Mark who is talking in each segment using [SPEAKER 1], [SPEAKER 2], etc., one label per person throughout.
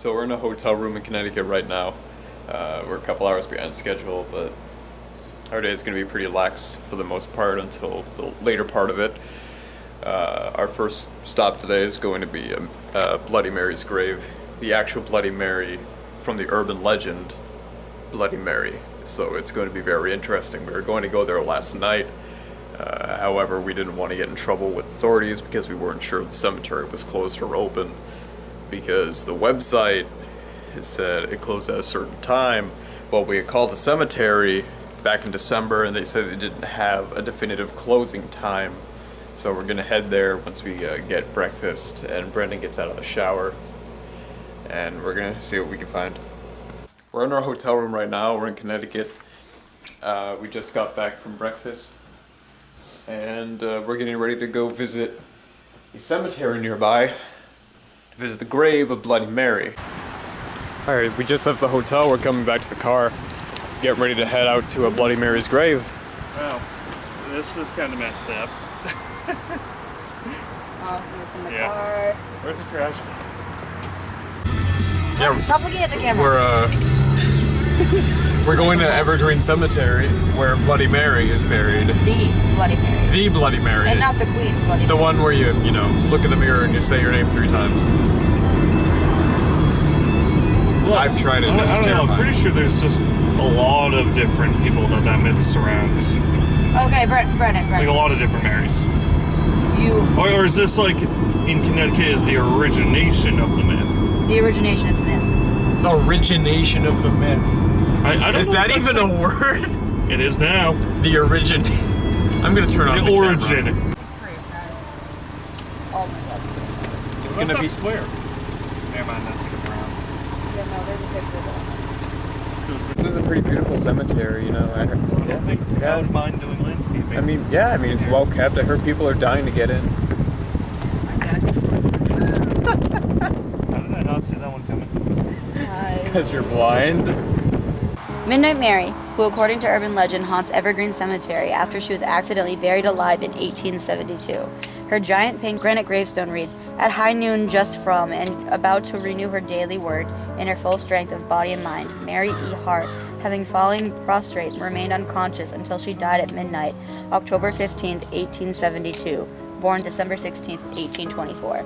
[SPEAKER 1] So we're in a hotel room in Connecticut right now. We're a couple hours behind schedule, but our day is going to be pretty lax for the most part until the later part of it. Our first stop today is going to be Bloody Mary's grave, the actual Bloody Mary from the urban legend Bloody Mary. So it's going to be very interesting. We were going to go there last night. However, we didn't want to get in trouble with authorities because we weren't sure the cemetery was closed or open, because the website has said it closed at a certain time, but we had called the cemetery back in December and they said they didn't have a definitive closing time. So we're gonna head there once we get breakfast and Brendan gets out of the shower, and we're gonna see what we can find. We're in our hotel room right now. We're in Connecticut. We just got back from breakfast, and we're getting ready to go visit a cemetery nearby to visit the grave of Bloody Mary. Alright, we just left the hotel. We're coming back to the car, getting ready to head out to a Bloody Mary's grave.
[SPEAKER 2] Well, this is kind of messed up.
[SPEAKER 3] From the car.
[SPEAKER 2] Where's the trash?
[SPEAKER 1] Yeah,
[SPEAKER 3] Stop looking at the camera.
[SPEAKER 1] We're going to Evergreen Cemetery, where Bloody Mary is buried.
[SPEAKER 3] The Bloody Mary.
[SPEAKER 1] The Bloody Mary.
[SPEAKER 3] And not the Queen Bloody Mary.
[SPEAKER 1] The one where you look in the mirror and you say your name 3 times.
[SPEAKER 2] Well,
[SPEAKER 1] I've tried it.
[SPEAKER 2] I don't know. I'm pretty sure there's just a lot of different people that myth surrounds.
[SPEAKER 3] Okay, Brennan.
[SPEAKER 2] Like a lot of different Marys. Or is this like in Connecticut is the origination of the myth?
[SPEAKER 3] The origination of the myth.
[SPEAKER 1] The origination of the myth.
[SPEAKER 2] I don't
[SPEAKER 1] is
[SPEAKER 2] know
[SPEAKER 1] that even a word?
[SPEAKER 2] It is now.
[SPEAKER 1] The origin. I'm gonna turn on the
[SPEAKER 2] origin.
[SPEAKER 1] Camera.
[SPEAKER 3] Oh my god.
[SPEAKER 1] It's gonna be
[SPEAKER 2] square. Never mind, that's like a brown.
[SPEAKER 3] Yeah, no, there's a picture of it.
[SPEAKER 1] This is a pretty beautiful cemetery, I heard.
[SPEAKER 2] I wouldn't mind doing landscaping.
[SPEAKER 1] I mean, it's well kept. I heard people are dying to get in.
[SPEAKER 2] How did I not see that one coming?
[SPEAKER 1] Because you're blind.
[SPEAKER 3] Midnight Mary, who according to urban legend haunts Evergreen Cemetery after she was accidentally buried alive in 1872. Her giant pink granite gravestone reads, "At high noon just from and about to renew her daily work in her full strength of body and mind, Mary E. Hart, having fallen prostrate, remained unconscious until she died at midnight, October 15th, 1872, born December 16th, 1824.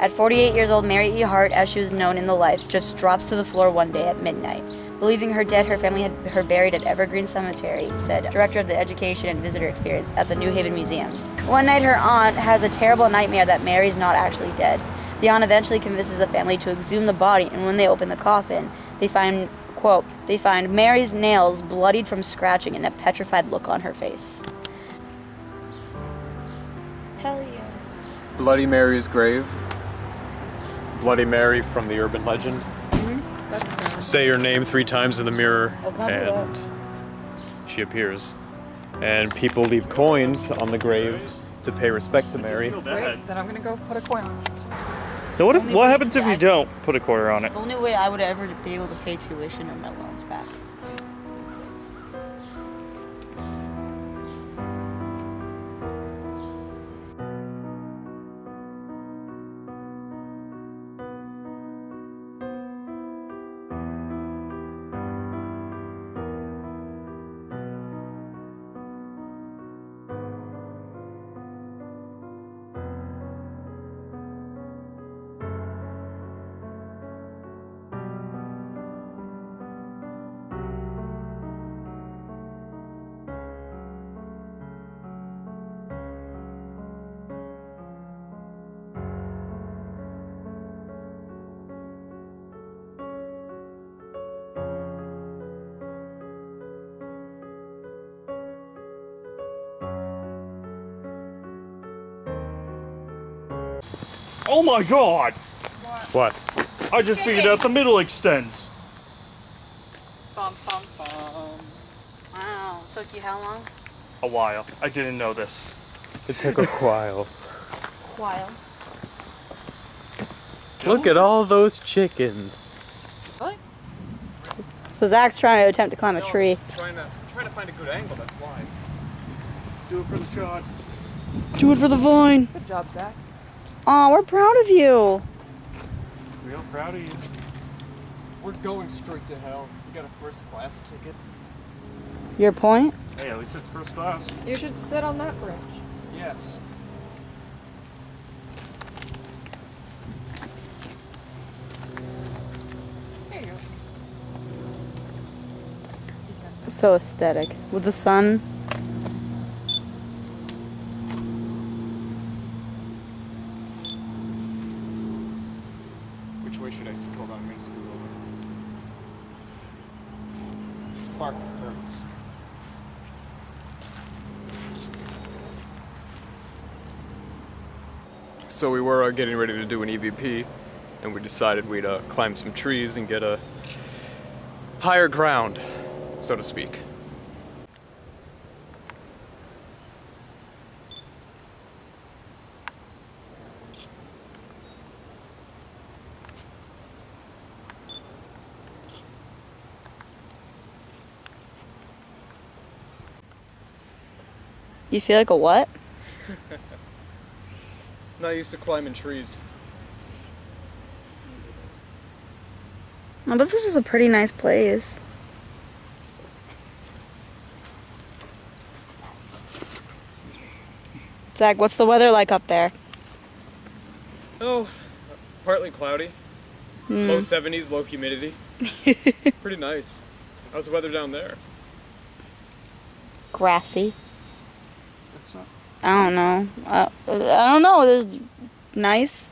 [SPEAKER 3] At 48 years old, Mary E. Hart, as she was known in the life, just drops to the floor one day at midnight. Believing her dead, her family had her buried at Evergreen Cemetery," said Director of the Education and Visitor Experience at the New Haven Museum. One night, her aunt has a terrible nightmare that Mary's not actually dead. The aunt eventually convinces the family to exhume the body, and when they open the coffin, they find, quote, "They find Mary's nails bloodied from scratching and a petrified look on her face." Hell yeah.
[SPEAKER 1] Bloody Mary's grave. Bloody Mary from the urban legend.
[SPEAKER 3] That's
[SPEAKER 1] Say your name 3 times in the mirror,
[SPEAKER 3] Let's not do
[SPEAKER 1] and she appears. And people leave coins on the grave to pay respect to Mary.
[SPEAKER 3] great. Then I'm gonna go put a coin on it.
[SPEAKER 2] So what happens if you don't put a quarter on it?
[SPEAKER 3] The only way I would ever be able to pay tuition or my loans back.
[SPEAKER 2] Oh my god!
[SPEAKER 1] What?
[SPEAKER 2] I just figured out the middle extends.
[SPEAKER 3] Bum, bum, bum. Wow. Took you how long?
[SPEAKER 2] A while. I didn't know this.
[SPEAKER 1] It took a while.
[SPEAKER 3] While.
[SPEAKER 1] Look at all those chickens.
[SPEAKER 3] Really? So Zach's trying to attempt to climb a tree.
[SPEAKER 1] Trying to find a good angle, that's why.
[SPEAKER 2] Do it for the shot.
[SPEAKER 3] Do it for the vine.
[SPEAKER 4] Good job, Zach.
[SPEAKER 3] Aw, we're proud of you.
[SPEAKER 2] Real proud of you.
[SPEAKER 4] We're going straight to hell. We got a first class ticket.
[SPEAKER 3] Your point?
[SPEAKER 2] Hey, at least it's first class.
[SPEAKER 5] You should sit on that bridge.
[SPEAKER 4] Yes.
[SPEAKER 5] There you go.
[SPEAKER 3] So aesthetic. With the sun.
[SPEAKER 4] Which way should I scoot? Hold on, I'm gonna scoot over. Spark hurts.
[SPEAKER 1] So we were getting ready to do an EVP, and we decided we'd climb some trees and get a higher ground, so to speak.
[SPEAKER 3] You feel like a what?
[SPEAKER 1] Not used to climbing trees.
[SPEAKER 3] Oh, but this is a pretty nice place. Zach, what's the weather like up there?
[SPEAKER 1] Oh, partly cloudy. Low 70s, low humidity. Pretty nice. How's the weather down there?
[SPEAKER 3] Grassy.
[SPEAKER 4] That's not.
[SPEAKER 3] I don't know. I don't know. There's nice.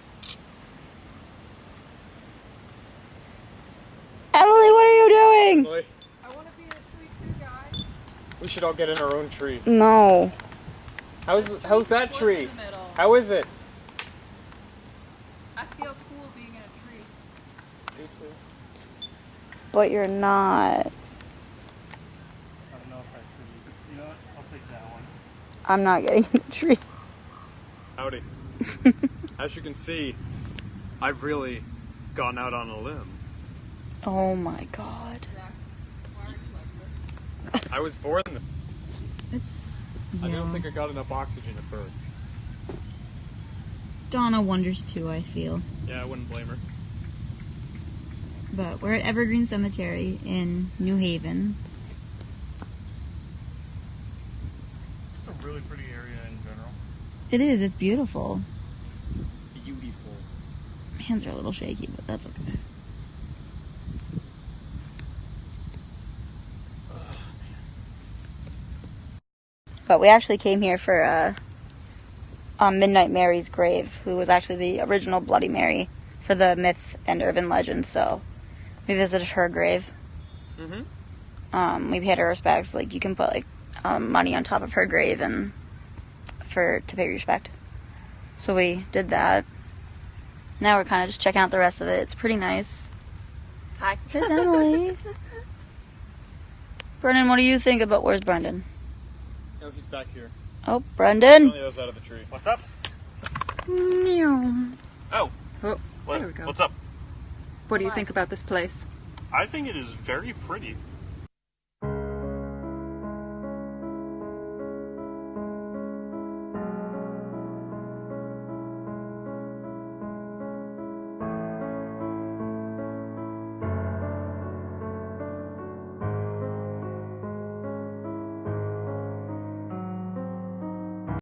[SPEAKER 3] Emily, what are you doing?
[SPEAKER 1] Boy,
[SPEAKER 5] I want to be in a tree too, guys.
[SPEAKER 1] we should all get in our own tree.
[SPEAKER 3] No.
[SPEAKER 1] How's that tree?
[SPEAKER 5] In the middle.
[SPEAKER 1] How is it?
[SPEAKER 5] I feel cool being in a tree.
[SPEAKER 3] But you're not.
[SPEAKER 2] I don't know if I should. You know what? I'll take that one.
[SPEAKER 3] I'm not getting in the tree.
[SPEAKER 1] Howdy. As you can see, I've really gone out on a limb.
[SPEAKER 3] Oh my god.
[SPEAKER 5] Why are you like this?
[SPEAKER 1] I was born.
[SPEAKER 3] It's.
[SPEAKER 1] I don't think I got enough oxygen at birth.
[SPEAKER 3] Donna wonders too, I feel.
[SPEAKER 1] Yeah, I wouldn't blame her.
[SPEAKER 3] But we're at Evergreen Cemetery in New Haven.
[SPEAKER 2] It's a really pretty area in general.
[SPEAKER 3] It is, it's beautiful.
[SPEAKER 1] Beautiful.
[SPEAKER 3] My hands are a little shaky, but that's okay. But we actually came here for Midnight Mary's grave, who was actually the original Bloody Mary for the myth and urban legend. So we visited her grave.
[SPEAKER 1] Mm-hmm.
[SPEAKER 3] We paid our respects. Like, you can put like money on top of her grave and to pay respect. So we did that. Now we're kind of just checking out the rest of it. It's pretty nice.
[SPEAKER 5] Hi.
[SPEAKER 3] There's Emily. Brendan, what do you think about where's Brendan?
[SPEAKER 1] Oh, he's back here.
[SPEAKER 3] Oh, Brendan.
[SPEAKER 1] Only was out of the tree.
[SPEAKER 2] What's up?
[SPEAKER 3] Meow.
[SPEAKER 2] Oh.
[SPEAKER 5] Oh, there we go.
[SPEAKER 2] What's up?
[SPEAKER 5] What do you think about this place?
[SPEAKER 2] I think it is very pretty.